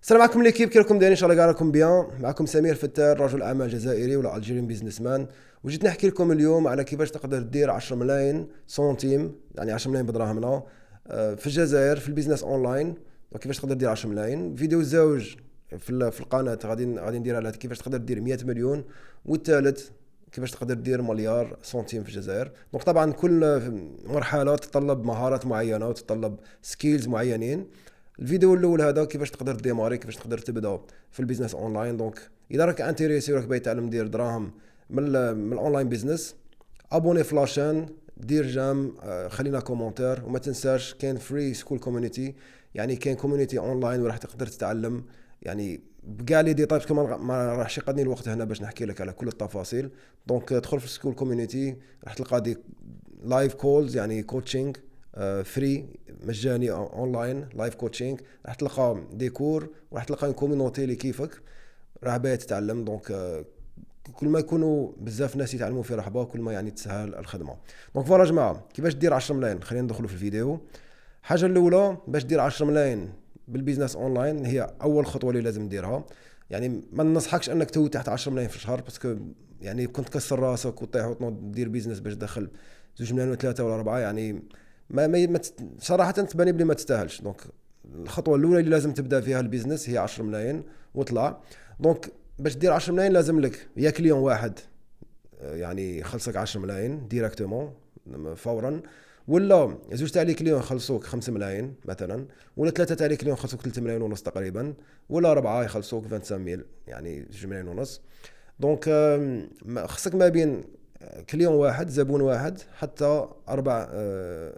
السلام عليكم ليكيب، كي راكم دايرين؟ ان شاء الله كاع راكم بيان. معكم سمير فتار، رجل اعمال جزائري ولا الجيريان بيزنس مان. وجيت نحكي لكم اليوم على كيفاش تقدر دير 10 ملايين سنتيم، يعني 10 ملايين بدراهمنا في الجزائر في البيزنس اونلاين. وكيفاش تقدر دير 10 ملايين. فيديو الزوج في القناه غادي ندير على كيفاش تقدر دير 100 مليون، والثالث كيفاش تقدر دير مليار سنتيم في الجزائر. دونك طبعا كل مرحله تتطلب مهارات معينه وتتطلب سكيلز معينين. الفيديو الاول هذا كيفاش تقدر ديماري، كيفاش تقدر تبدا في البيزنس اونلاين. دونك اذا راك انتريسي وراك باغي تعلم دير دراهم من الاونلاين بيزنس، ابوني في لاشين، دير جام، خلينا كومونتير. وما تنساش كاين فري سكول كوميونيتي، يعني كاين كوميونيتي اونلاين وراح تقدر تتعلم يعني بكاع لي ديتاي. كمان ما راحش يقضني الوقت هنا باش نحكي لك على كل التفاصيل. دونك تدخل في السكول كوميونيتي، راح تلقى دي لايف كولز يعني كوتشنج فري مجاني اونلاين لايف كوتشنج. راح تلقى ديكور وراح تلقى كوميونيتي اللي كيفك راح باغي تتعلم. دونك كل ما يكونوا بزاف ناس يتعلموا في رحبه كل ما يعني تسهل الخدمه. دونك فوالا جماعه، كيفاش دير 10 ملايين؟ خلينا ندخلوا في الفيديو. الحاجه الاولى باش دير 10 ملايين بالبيزنس اونلاين، هي اول خطوه اللي لازم ديرها. يعني ما ننصحكش انك تو تحت 10 ملايين في الشهر، باسكو يعني كنت تكسر راسك وتطيح وتنوض دير بيزنس باش تدخل 2 ملايين وثلاثه ولا اربعه، يعني صراحه تباني بلي ما تستاهلش. دونك الخطوه الاولى اللي لازم تبدا فيها البيزنس هي 10 ملايين وطلع. دونك باش دير 10 ملايين لازم لك يا كليون واحد يعني يخلصك 10 ملايين ديريكتومون فورا، ولا زوج تاع لي كليون يخلصوك 5 ملايين مثلا، ولا ثلاثه تاع لي كليون يخلصوك 3 ملايين ونص تقريبا، ولا اربعه يخلصوك 25 ميل يعني 2 ملايين ونص. دونك خصك ما بين كليون واحد، زبون واحد، حتى اربع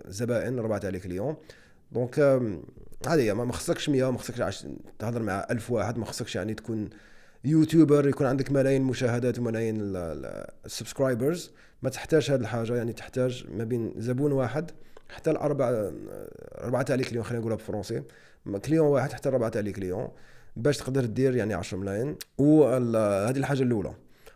زبائن، اربعه تاع لي كليون. دونك هذه هي. ما خصكش 100، ما خصكش تهضر مع 1000 واحد، ما خصكش يعني تكون يوتيوبر يكون عندك ملايين المشاهدات وملايين السبسكرايبرز. ما تحتاج هذه الحاجه، يعني تحتاج ما بين زبون واحد حتى اربعه تاع لي كليون، خلينا نقولها بالفرنسي، كليون واحد حتى اربعه تاع لي كليون باش تقدر دير يعني 10 ملايين. وهذه الحاجه الاولى.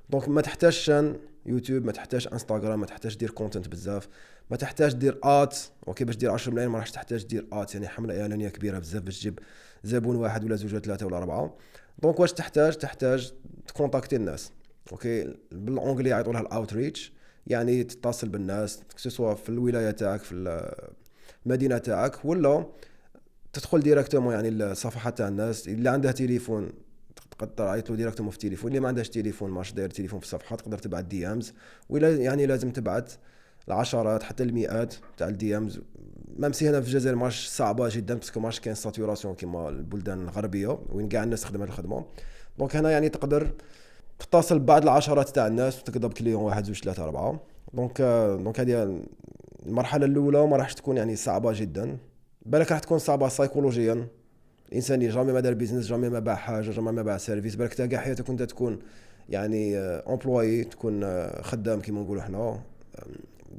دونك ما تحتاج شان يوتيوب، ما تحتاج انستغرام، ما تحتاج دير كونتنت بزاف، ما تحتاج دير اوكي باش دير 10 ملايين ما راحش تحتاج دير يعني حمله اعلانيه كبيره بزاف باش تجيب زبون واحد ولا زوج ولا ثلاثه ولا اربعه. دونك واش تحتاج تكونتاكتي الناس. اوكي بالانجلي يعيطوا لها الاوتريتش، يعني تتصل بالناس سواء في الولايه تاعك في المدينه تاعك، ولا تدخل ديريكتومون يعني الصفحات تاع الناس. اللي عندها تليفون تقدر تعيط له ديريكتومون في التليفون، اللي ما عندهاش تليفون ماش داير تليفون في الصفحه تقدر تبعت دي امز. ولا يعني لازم تبعت العشرات حتى المئات تاع الدي امز. ميمسي هنا في الجزائر ماش صعبه جدا باسكو ماش كاين ساتوراسيون كيما البلدان الغربيه وين كاع الناس تخدم هذه الخدمه. دونك هنا يعني تقدر تتصل ببعض العشرات تاع الناس وتقدر كليون واحد زوج ثلاثه اربعه. دونك هذه المرحله الاولى ما راحش تكون يعني صعبه جدا، بالك راح تكون صعبه سايكولوجيا. الانسان جامي ما دار بيزنس، جامي ما باع حاجه، جامي ما باع سيرفيس، بالك تا كاع حياتك كنت تكون يعني امبلوي، تكون خدام كيما نقولوا احنا،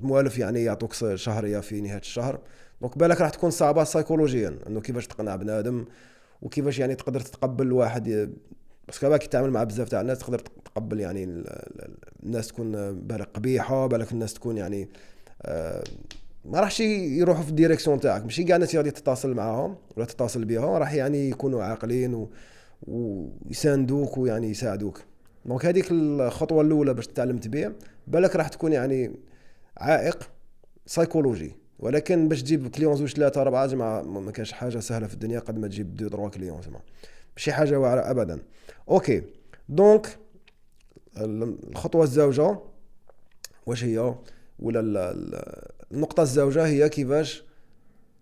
موالف يعني يعطوك شهريه في نهايه الشهر. دونك بالك راح تكون صعبه سايكولوجيا انه كيفاش تقنع بنادم وكيفاش يعني تقدر تتقبل واحد. بس كي تتعامل مع بزاف تاع الناس تقدر تقبل يعني الناس تكون بالك قبيحه، بالك الناس تكون يعني ما راحش يروحوا في الديريكسيون تاعك. ماشي كاع الناس غادي تتصل معاهم ولا تتصل بها راح يعني يكونوا عاقلين ويساندوك ويعني يساعدوك. دونك هذيك الخطوه الاولى باش تتعلم تبيع. بالك راح تكون يعني عائق سايكولوجي، ولكن باش تجيب كليون زوج ثلاثه اربعه جماعه ما كانش حاجه سهله في الدنيا قد ما تجيب دو دروا كليون زعما ماشي حاجه واعره ابدا. اوكي دونك الخطوه الزوجه واش هي، ولا النقطه الزوجه هي كيفاش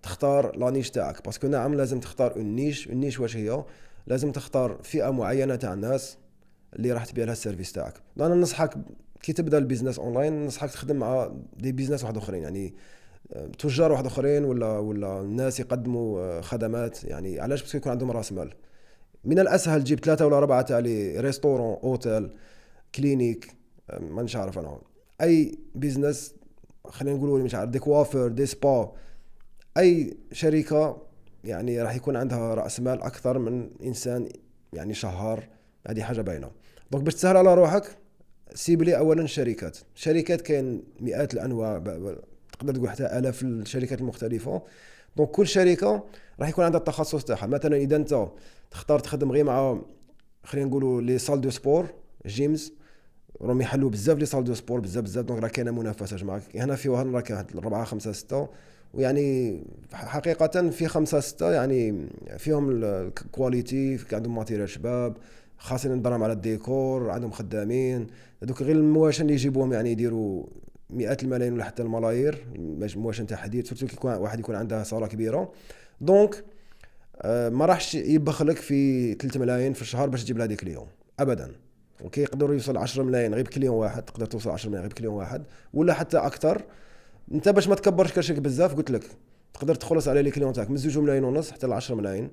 تختار لانيش تاعك. باسكو نعم لازم تختار النيش واش هي، لازم تختار فئه معينه تاع الناس اللي راح تبيع لها السيرفيس تاعك. انا ننصحك كي تبدا البيزنس اونلاين ننصحك تخدم مع دي بيزنس واحد اخرين، يعني تجار واحد اخرين ولا الناس يقدموا خدمات. يعني علاش؟ بس يكون عندهم راس مال. من الاسهل تجيب ثلاثه ولا اربعه تاع لي ريستورون، اوتيل، كلينيك، ما نش عارف انا، اي بيزنس، خلينا نقولوا مش عارف دي كوافير، دي سبا، اي شركه يعني راح يكون عندها راس مال اكثر من انسان يعني شهار. هذه حاجه باينه. دونك باش تسهل على روحك سيب لي اولا شركات كاين مئات الانواع، تقدر تقول حتى الاف الشركات المختلفه. دونك كل شركه راح يكون عندها التخصص تاعها. مثلا اذا انت تختار تخدم غير مع خلينا نقولوا لي سال دو سبور جيمز، راهم يحلوا بزاف لي سال دو سبور بزاف، دونك راه كاينه منافسه جماعه. هنا في وهران راه كاين 4 5 6، ويعني حقيقه في 5 6 يعني فيهم الكواليتي، عندهم ماتيريال شباب، خاصين الدراهم على الديكور، عندهم خدامين. هذوك غير المواشن اللي يجيبوهم يعني يديروا مئات الملايين ولا حتى الملايير، مواشن تاع حديد، سورتو كي يكون واحد يكون عنده صاله كبيره. دونك ما راحش يبخلك في 3 ملايين في الشهر باش تجيب لها دي كليون ابدا. اوكي، يقدروا يوصل 10 ملايين غير بكليون واحد، تقدر توصل 10 ملايين غير بكليون واحد ولا حتى اكثر. انت باش ما تكبرش كرشك بزاف قلت لك تقدر تخلص على لي كليون تاعك من 2 ملايين ونص حتى ل 10 ملايين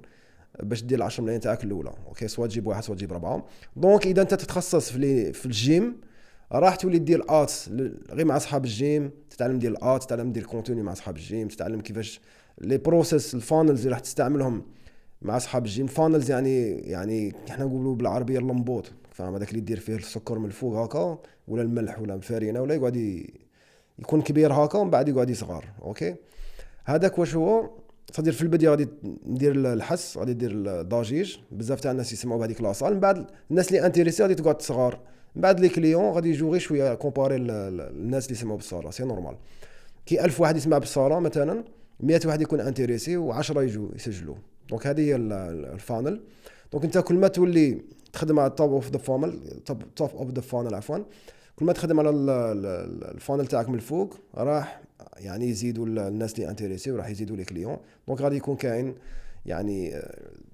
باش دير ال 10 ملايين تاعك الاولى. اوكي، سواء تجيب واحد سواء تجيب 4. دونك اذا انت تتخصص في الجيم راح تولي دير الات غير مع اصحاب الجيم، تتعلم دير الات، تتعلم دير كونتوني مع اصحاب الجيم، تتعلم كيفاش لي بروسيس الفانلز اللي راح تستعملهم مع اصحاب الجيم. فانلز يعني احنا نقولوا بالعربيه اللمبوط، فاهم؟ هذاك اللي يدير فيه السكر من الفوق هكا ولا الملح ولا الفارينه، ولا يقعد يكون كبير هكا ومن بعد يقعد يصغر. اوكي، هذاك واش هو تدير في البدايه غادي ندير الحس، غادي ندير الضجيج، بزاف تاع الناس يسمعوا بهذيك لاصال. من بعد الناس اللي انتريسي غادي تقعد تصغر، من بعد لي كليون غادي يجوا غير شويه كومباري الناس اللي يسمعوا بالصاله. سي نورمال كي 1000 واحد يسمع بالصاله مثلا 100 واحد يكون انتريسي و10 يجوا يسجلوا. دونك هذه هي الفانل. دونك انت كل ما تولي تخدم على توب اوف ذا فانل، توب اوف ذا فانل عفوا، كل ما تخدم على الفانل تاعك من الفوق راح يعني يزيدوا الناس اللي انتريسي وراح يزيدوا لي كليون. دونك غادي يكون كاين يعني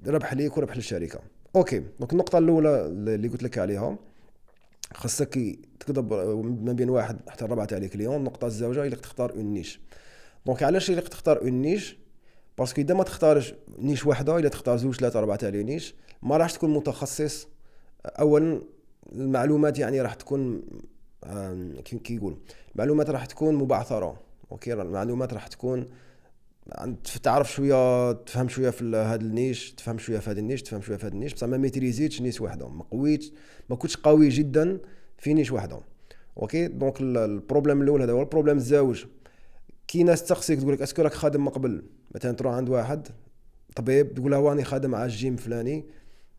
ربح ليك وربح للشركه. اوكي، دونك النقطه الاولى اللي قلت لك عليها خاصك تكتب ما بين 1 حتى 4 تاع لي كليون. النقطه الزوجه هي اللي تختار اون نيش. دونك علاش اللي تختار اون نيش؟ باسكو اذا ما تختارش نيش واحده، الا تختار 2 3 4 تاع لي نيش ما راحش تكون متخصص. اولا المعلومات يعني راح تكون كي يقول المعلومات راح تكون مبعثره. اوكي، المعلومات راح تكون تعرف شويه، تفهم شويه في هذا النيش، تفهم شويه في هذا النيش، تفهم شويه في هذا النيش، بصح ما ميتريزيتش نيش واحده، ما كنتش قوي جدا في نيش واحده. اوكي، دونك البروبليم الاول هذا هو. البروبليم الزوج، كي ناس تقصيك تقول لك اسكو راك خادم من قبل، مثلا تروح عند واحد طبيب تقول له واني خادم مع الجيم فلاني،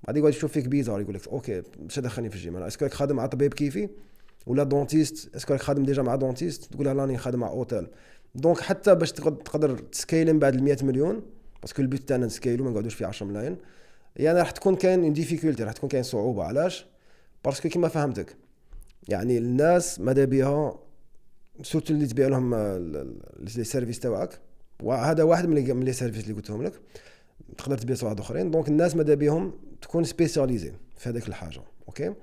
غادي يقعد يشوف فيك بيزار، يقول لك اوكي باش دخلني في الجيم، انا اسكو راك خادم مع طبيب كيفي ولا دونتيست، اسكو راك خادم ديجا مع دونتيست، تقول له راني خادم مع اوتيل. دونك حتى باش تقدر تسكيلين بعد ال 100 مليون، باسكو البيت تاعنا نسكيلو ما نقعدوش في 10 ملايين، يعني راح تكون كاين اون ديفيكولتي، راح تكون كاين صعوبه. علاش؟ باسكو كيما فهمتك يعني الناس ماذا بها سورتو اللي تبيع لهم لي سيرفيس تاعك، وهذا واحد من لي سيرفيس اللي قلتهم لك، تقدر تبيع واحد اخرين. دونك الناس ماذا بهم تكون سبيسياليزي في هذيك الحاجه. اوكي،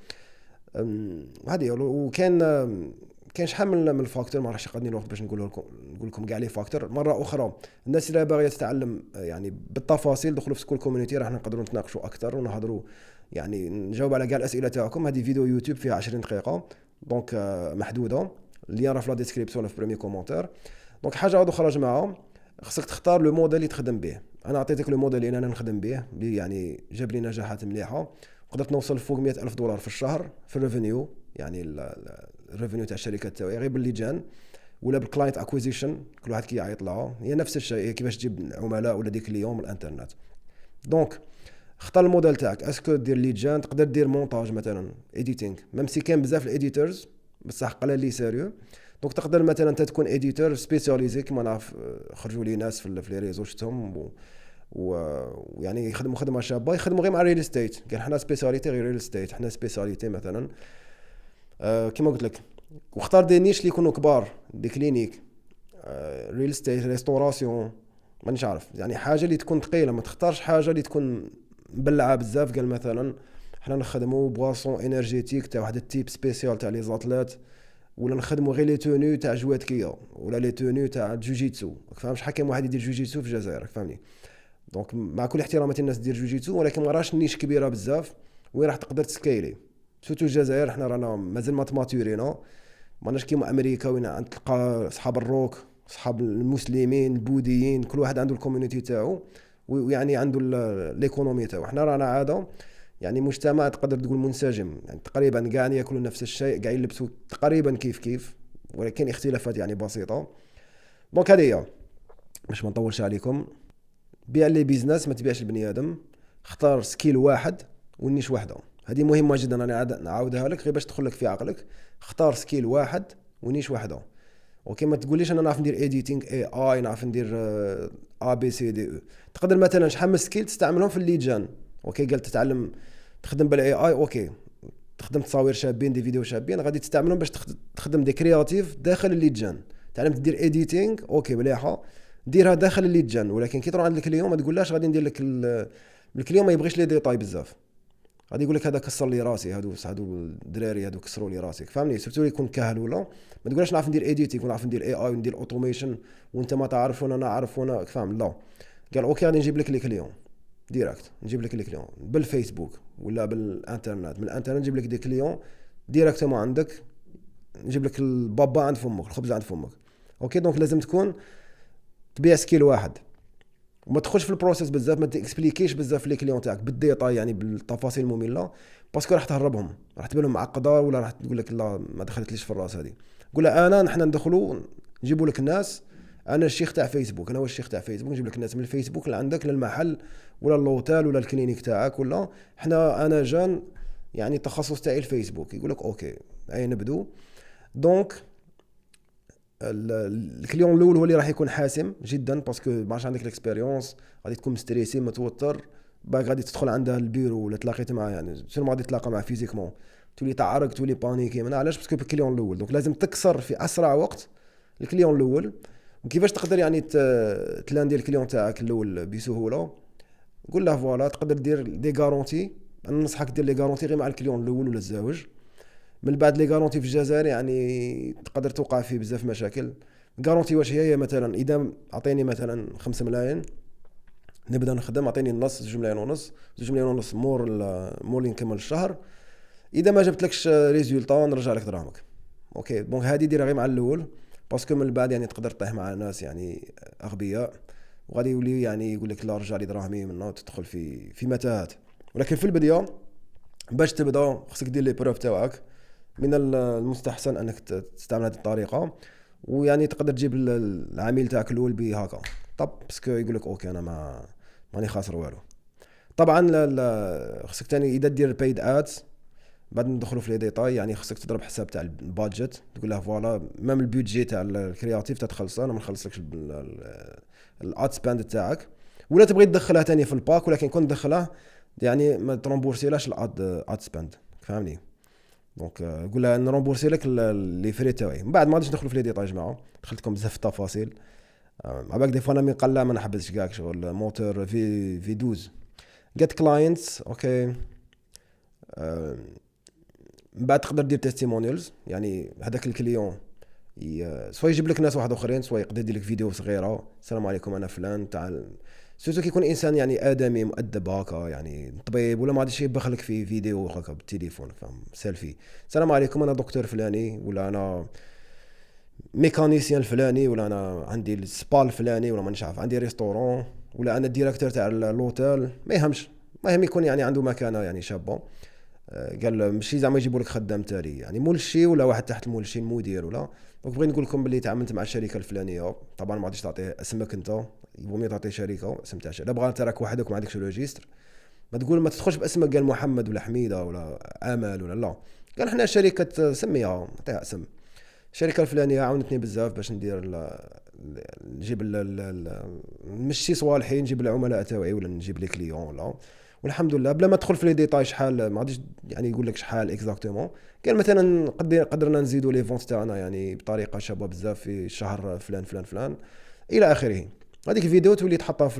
هذه. وكان شحال من الفاكتور، ما راحش يقعدني الوقت باش نقول لكم كاع لي فاكتور. مره اخرى الناس اللي باغيه تتعلم يعني بالتفاصيل دخلوا في سكول كوميونيتي، راح نقدروا نتناقشوا اكثر ونهضروا، يعني نجاوب على كاع الاسئله تاعكم. هذه فيديو يوتيوب فيها 20 دقيقه، دونك محدوده. اللين راه في لا ديسكريبسيون في بريمي كومونتير. دونك حاجه اخرى يا جماعه، خصك تختار لو موديل اللي تخدم به. انا عطيتك لو موديل اللي انا نخدم به، يعني جاب لي نجاحات مليحه، قدرت نوصل فوق $100,000 في الشهر في الريفينيو، يعني الريفينيو تاع الشركه تاعي غير باللجان ولا بالكلاينت اكويزيشن. كل واحد كيعيط لها هي نفس الشيء، هي كيفاش تجيب عملاء ولا ديك اليوم من الانترنت. دونك اختار الموديل تاعك، اسكو دير لجان، تقدر دير مونتاج مثلا ايديتينغ، ميم سي كان بزاف الايديتورز بصح قلال لي سيريو. دونك تقدر مثلا انت تكون ايديتور سبيسياليزي، كما نعرف خرجوا لي ناس في لي ريزو شفتهم ويعني يخدموا خدمه شابه، يخدموا غير مع ريل استيت. قال حنا سبيسياليتي غير ريل استيت، حنا سبيسياليتي مثلا كما قلت لك. واختار دي نيش اللي يكونوا كبار، دي كلينيك، ريل استيت، ريستوراسيون، مانيش عارف، يعني حاجه اللي تكون ثقيله. ما تختارش حاجه اللي تكون مبلعه بزاف. قال مثلا حنا نخدموا بواسون انرجيتيك تاع واحد التيب سبيسيال تاع لي زاتلات، ولا نخدموا غير لي توني تاع جواتكيه ولا لي توني تاع جوجيتسو. فاهم شحال كاين واحد يدير جوجيتسو في الجزائر، فهمني؟ دونك مع كل احتراماتي الناس دير جوجيتسو، ولكن ما راش نيش كبيره بزاف وين راح تقدر تسكيلي. سورتو الجزائر حنا رانا مازال ما تماتورينا، ماناش كيما امريكا وين تلقى اصحاب الروك، اصحاب المسلمين، البوذيين، كل واحد عنده الكوميونيتي تاعو ويعني عنده ليكونومي تاعو. حنا رانا عاده يعني مجتمع تقدر تقول منسجم، يعني تقريبا كاع ياكلوا نفس الشيء، كاع يلبسوا تقريبا كيف، ولكن اختلافات يعني بسيطه. دونك هذه هي. باش ما نطولش عليكم. بيع لي بيزنس، ما تبيعش البني ادم. اختار سكيل واحد ونيش واحده، هذه مهمه جدا. انا نعاودها لك غير باش تدخل لك في عقلك. اختار سكيل واحد ونيش واحده. اوكي، ما تقوليش انا نعرف ندير ايديتينغ اي نعرف ندير ا بي سي دي او. تقدر مثلا شحال من سكيل تستعملهم في الليد جان. اوكي، قال تتعلم تخدم بالاي اي، اوكي تخدم تصاوير شابين، دي فيديو شابين، غادي تستعملهم باش تخدم دي كرياتيف داخل الليد جان. تعلمت دير ايديتينغ، اوكي مليحه، ديرها داخل الليد جان. ولكن كي تروح عند الكليون ما تقولهاش غادي ندير لك الكليون ما يبغيش لي ديتاي بزاف، غادي يقول لك هذا كسر لي راسي، هادو الدراري هادو كسروا لي راسي، فهمني؟ سورتو يكون كاهل ولا ما تقولش نعرف ندير ايديتينغ ونعرف ندير اي اي وندير اوتوميشن وانت ما تعرف وانا نعرف وانا فاهم. لا، قال اوكي غادي نجيب لك لي كليون ديريكت، نجيب لك لي كليون بالفيسبوك ولا بالانترنت. من الانترنت نجيب لك دي كليون ديريكتومون عندك، نجيب لك البابا عند فمك، الخبز عند فمك. اوكي، دونك لازم تكون تبيع سكيل واحد وما تخش في البروسيس بزاف، ما تكسبليكيش بزاف لي كليون تاعك بالديتاي يعني بالتفاصيل الممله، باسكو راح تهربهم، راح تبان لهم معقده ولا راح تقول لك لا ما دخلتليش في الراس. هذه قول انا نحن ندخلوا نجيبوا لك الناس، انا الشيخ تاع فيسبوك، انا هو الشيخ تاع فيسبوك، نجيب لك الناس من الفيسبوك لعندك للمحل ولا اللوتيل ولا الكلينيك تاعك، ولا انا جان يعني التخصص تاعي الفيسبوك. يقول لك اوكي اي نبدو. دونك الكليون الاول هو اللي راح يكون حاسم جدا، باسكو ما عادش عندك الاكسبيريونس، غادي تكون مستريسي متوتر، باك غادي تدخل عندها البيرو ولا تلاقيت معاه، يعني سيرمون غادي تلاقى معاه فيزيكمون تولي تعرق تولي بانيكي. من علاش؟ باسكو الكليون الاول. دونك لازم تكسر في اسرع وقت الكليون الاول. وكيفاش تقدر يعني تلاندي الكليون تاعك الاول بسهوله؟ قول له فوالا تقدر دير دي غارونتي. انا ننصحك دير لي غارونتي غير مع الكليون الاول ولا الزواج. من بعد لي غارونتي في الجزائر يعني تقدر توقع فيه بزاف مشاكل. غارونتي واش هي مثلا اذا اعطيني مثلا 5 ملايين نبدا نخدم، اعطيني النص 2 ملايين ونص، 2 ملايين ونص مور اللي نكمل الشهر. اذا ما جبتلكش ريزولطا نرجع لك دراهمك. اوكي، دونك هذه ديرها غير مع الاول، باسكو من بعد يعني تقدر تطيح مع ناس يعني اغبياء وغادي يولي يعني يقول لك لا رجع لي دراهمي منه، تدخل في متاهات. ولكن في البدايه باش تبدا خصك دير لي بروف تاعك. من المستحسن انك تستعمل هذه الطريقه، ويعني تقدر تجيب العميل تاعك الاول بهكا طب، باسكو يقول لك اوكي انا ماني خاسر والو. طبعا خصك ثاني اذا دير بايد ادز، بعد ندخلوا في لي ديتاي، يعني خصك تضرب حساب تاع البادجت، تقول له فوالا ميم البودجي تاع الكرياتيف تتخلص، انا ما نخلصلكش الاد سباند تاعك. ولا تبغي تدخلها ثاني في الباك، ولكن كون تدخلها يعني ما ترومبورسيلاش الاد سباند، فهمني؟ دونك قول لها نرومبورسي لك لي فري تاعي. من بعد ما غاديش ندخلوا في لي ديتاي جماعه، دخلت لكم بزاف في التفاصيل. عباك دي فوا انا من قلع ما نحبسش كاع شغل موتور في 12 جيت كلاينتس. اوكي، من بعد تقدر دير تيستيمونيالز، يعني هذاك الكليون سواء يجيب لك ناس واحد اخرين، سواء يقدر يدير لك فيديو صغيره، السلام عليكم انا فلان تاع سورتو كيكون انسان يعني ادمي مؤدب هكا، يعني طبيب، ولا ما غاديش يبخلك في فيديو هكا بالتليفون، فاهم؟ سيلفي، السلام عليكم انا دكتور فلاني، ولا انا ميكانيسيان الفلاني، ولا انا عندي السبا الفلاني، ولا مانيش عارف عندي ريستورون، ولا انا الديريكتور تاع اللوتيل. ما يهمش، ما يهم يكون يعني عنده مكانه يعني شابه. قال ماشي زعما يجيبوا لك خدام تالي يعني مولشي ولا واحد تحت المولشي المدير ولا. دونك بغيت نقول لكم باللي تعاملت مع الشركه الفلانيه، طبعا ما غاديش تعطيه اسمك انت، يبغي تعطي شركه اسم تاع شركه. لا بغا انت راك وحدك وما عندكش ريجستر، ما تقول ما تدخلش باسمك قال محمد ولا حميده ولا امل ولا لا. قال حنا شركه سميها عطيها اسم، الشركه الفلانيه عاونتني بزاف باش ندير نجيب نمشي صوالحي، نجيب العملاء تاعي ولا نجيب لي كليون ولا. والحمد لله بلا ما تدخل في لي ديتاي شحال، ما غاديش يعني يقول لك شحال اكزاكتومون. قال مثلا قدرنا نزيدوا لي فونت تاعنا يعني بطريقه شابه بزاف في الشهر فلان فلان فلان الى اخره. هذيك الفيديو تولي تحطها في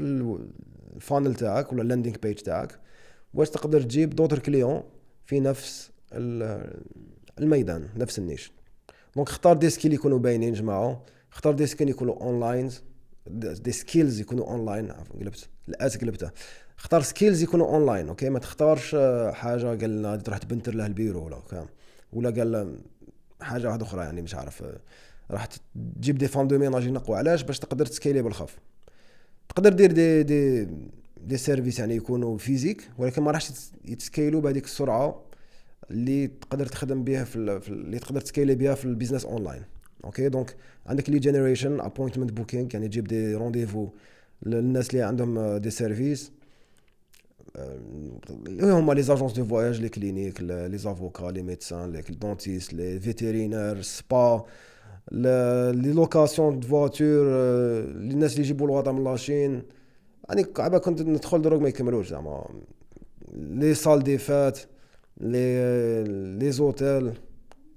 الفانل تاعك ولا اللاندينغ بيج تاعك، واش تقدر تجيب دوتر كليون في نفس الميدان، نفس النيش. دونك اختار دي سكيل يكونوا باينين جماعه، اختار دي سكيل يكونوا اونلاين، دي سكيلز يكونوا اونلاين. قلبت الاس قلبتها، اختار سكيلز يكونوا اونلاين. اوكي، ما تختارش حاجه قال غادي تروح تبنتر له البيرو ولا فاهم، ولا قال حاجه واحده اخرى يعني مش عارف راح تجيب دي فام دو ميناج ينقوا. علاش؟ باش تقدر تسكيلي بالخف. تقدر دير دي سيرفيس يعني يكونوا فيزيك، ولكن ما راحش يتسكيلوا بهذيك السرعه اللي تقدر تخدم بها اللي تقدر تسكيلي بها في البيزنس اونلاين. اوكي دونك عندك لي جينيريشن ابوينتمنت بوكينغ، يعني تجيب دي رونديفو للناس اللي عندهم دي سيرفيس، اللي هما لي زاجونس دو فواياج، لي كلينيك، لي زافوكا، لي ميدسان، لي دونتيست، لي فيتيرينير، سبا، لي لوكاسيون دو فواتور، الناس اللي يجيبوا الوضع من لاشين. يعني عبا كنت ندخل دروك ما يكملوش زعما. لي سال دي فات، لي زوتيل،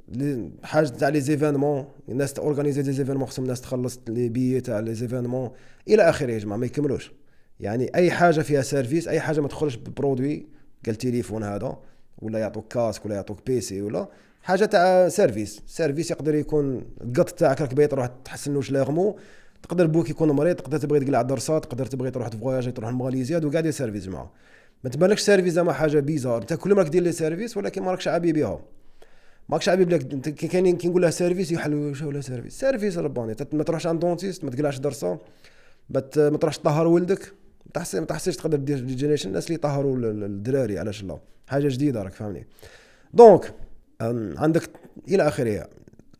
لي حاجه تاع لي زيفينمون، الناس تاورغانيزي دي زيفينمون، خصهم الناس تخلص لي بيي تاع لي زيفينمون الى اخره يا جماعه، ما يكملوش. يعني اي حاجه فيها سيرفيس، اي حاجه ما تدخلش ببرودوي، قال تليفون هذا، ولا يعطوك كاسك، ولا يعطوك بيسي، ولا حاجه تاع سيرفيس يقدر يكون القط تاعك راك باغي تروح تحسن له شلاغمو، تقدر بوك يكون مريض، تقدر تبغي تقلع درسات، تقدر تبغي تروح تفواياجي تروح لماليزيا، هادو كاع دي سيرفيس جماعه. ما تبانلكش سيرفيس زعما حاجه بيزار، انت كل ما راك دير لي سيرفيس ولكن ما راكش عابي بها، ماكش عابي بلاك. انت كاينين كي نقول له سيرفيس يحلوا شو ولا سيرفيس رباني، ما تروحش عند دونتيست، ما تقلعش درسه، ما تروحش تطهر ولدك، ما تحسش تقدر دير جينيريشن الناس اللي يطهروا الدراري، علاش لا، حاجه جديده راك فاهمني. دونك عندك الى اخره.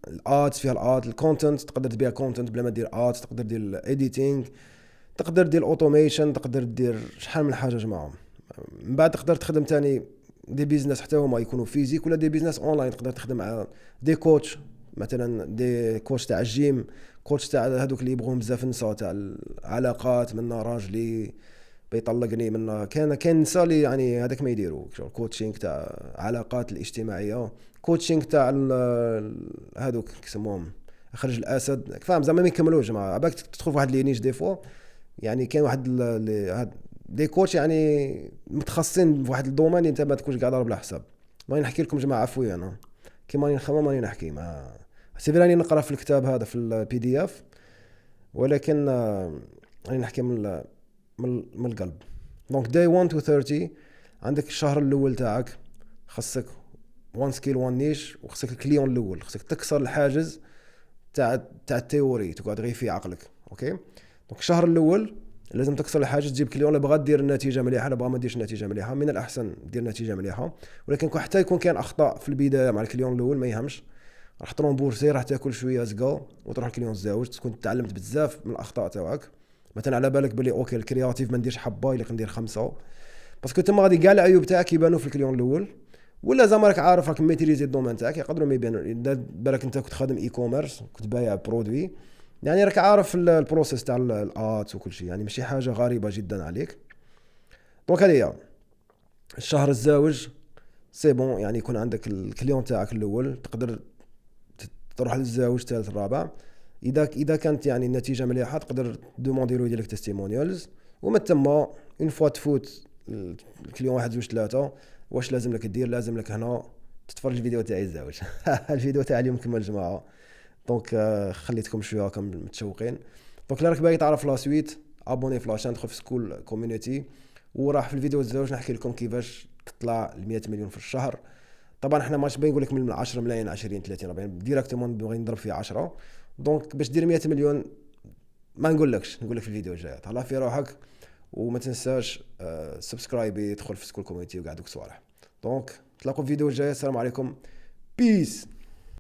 الادز فيها الاد، الكونتنت تقدر تبيع كونتنت بلا ما دير ادز، تقدر دير الايديتينغ، تقدر دير اوتوميشن، تقدر دير شحال من حاجه جماعه. من بعد تقدر تخدم تاني دي بيزنس حتى هما يكونوا فيزيك ولا دي بيزنس اونلاين، تقدر تخدم مع دي كوتش مثلا، دي كوتش تاع الجيم، كوتش تاع هذوك اللي يبغون بزاف النساء تاع العلاقات، منا راجلي بيطلقني، منا كاين نساء اللي يعني هذاك ما يديروا كوتشينغ تاع علاقات الاجتماعيه، كوتشينغ تاع هذوك كيسموهم خرج الاسد، فاهم زعما ما يكملوش جماعه، عباك تدخل في واحد لي نيش دي فوا. يعني كاين واحد دي كوتش يعني متخصصين في واحد الدومين، انت ما تكونش قاعد ضارب على حساب. ماني نحكي لكم جماعه عفويا انا كيما راني نخمم، ماني نحكي ما سيفي راني نقرا في الكتاب هذا في البي دي اف، ولكن راني نحكي من القلب. دونك داي 1 تو 30 عندك الشهر الاول تاعك، خاصك 1 سكيل 1 نيش، وخاصك الكليون الاول، خاصك تكسر الحاجز تاع التيوري، تقعد غير في عقلك. اوكي دونك الشهر الاول لازم تكسر الحاجز، تجيب كليون. لا بغا دير النتيجه مليحه، لا بغا ما ديرش نتيجه مليحه، من الاحسن دير نتيجه مليحه، ولكن حتى يكون كاين اخطاء في البدايه مع الكليون الاول ما يهمش، راح ترومبورسي، راح تاكل شويه زقا وتروح الكليون الزاوج، تكون تعلمت بزاف من الاخطاء تاعك. مثلا على بالك بلي اوكي الكرياتيف ما نديرش حبه الا كندير 5، باسكو تما غادي كاع العيوب تاعك يبانوا في الكليون الاول، ولا زعما راك عارف راك ميتريزي الدومين تاعك يقدروا ما يبانوا. بالك انت كنت خادم اي كوميرس، كنت بايع برودوي، يعني راك عارف البروسيس تاع الات وكل شيء، يعني ماشي حاجه غريبه جدا عليك. دونك هذه الشهر الزاوج سي بون، يعني يكون عندك الكليون تاعك الاول، تقدر تروح للزاوج الثالث الرابع. اذا كانت يعني النتيجه مليحه تقدر دوموندي له يدير لك تيستيمونيالز، ومن ثم اون فوا تفوت الكليون 1 2 3 واش لازم لك دير؟ لازم لك هنا تتفرج الفيديو تاعي الزاوج الفيديو تاع اليوم كمل جماعه. دونك خليتكم شويه راكم متشوقين. دونك لا راك باغي تعرف لا سويت، ابوني في لاشين، دخل في سكول كوميونيتي، وراح في الفيديو الزاوج نحكي لكم كيفاش تطلع ل 100 مليون في الشهر. طبعا احنا ماشي باغي نقول لك من 10 ملايين 20 30 40 ديريكتومون، باغي نضرب فيه 10. دونك باش دير 100 مليون ما نقولكش، نقول لك في الفيديو الجاي. تهلا في روحك، وما تنساش سبسكرايبي، يدخل في سكول كوميونيتي وقاع دوك صوالح. دونك تلاقوا في الفيديو الجاي، السلام عليكم، بيس.